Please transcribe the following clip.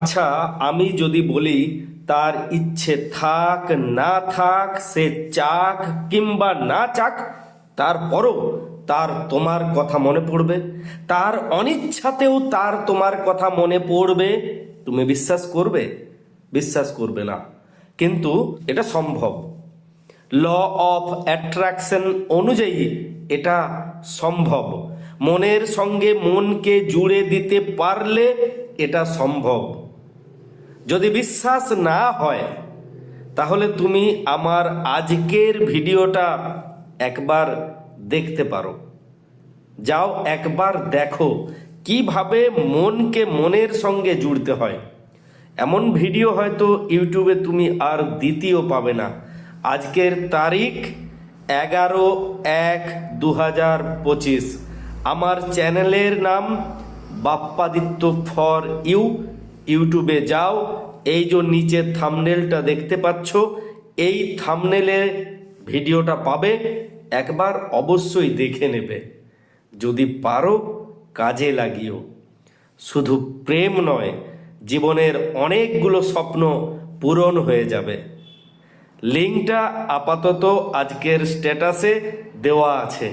আচ্ছা, আমি যদি বলি তার ইচ্ছে থাক না থাক, সে চাক কিংবা না চাক, তারপরও তার তোমার কথা মনে পড়বে, তার অনিচ্ছাতেও তার তোমার কথা মনে পড়বে, তুমি বিশ্বাস করবে? বিশ্বাস করবে না, কিন্তু এটা সম্ভব। ল অফ অ্যাট্রাকশন অনুযায়ী এটা সম্ভব। মনের সঙ্গে মনকে জুড়ে দিতে পারলে এটা সম্ভব। যদি বিশ্বাস না হয় তাহলে তুমি আমার আজকের ভিডিওটা একবার দেখতে পারো। যাও একবার দেখো কিভাবে মনকে মনের সঙ্গে জুড়তে হয়। এমন ভিডিও হয়তো ইউটিউবে তুমি আর দ্বিতীয় পাবে না। আজকের তারিখ 11/1/2025। আমার চ্যানেলের নাম বাপ্পাদিত্য ফর ইউটিউবে যাও, এই যে নিচে থাম্বনেলটা দেখতে পাচ্ছ, এই থাম্বনেলে ভিডিওটা পাবে, একবার অবশ্যই দেখে নেবে। যদি পারো কাজে লাগিও। শুধু প্রেম নয়, জীবনের অনেকগুলো স্বপ্ন পূরণ হয়ে যাবে। লিঙ্কটা আপাতত আজকের স্ট্যাটাসে দেওয়া আছে।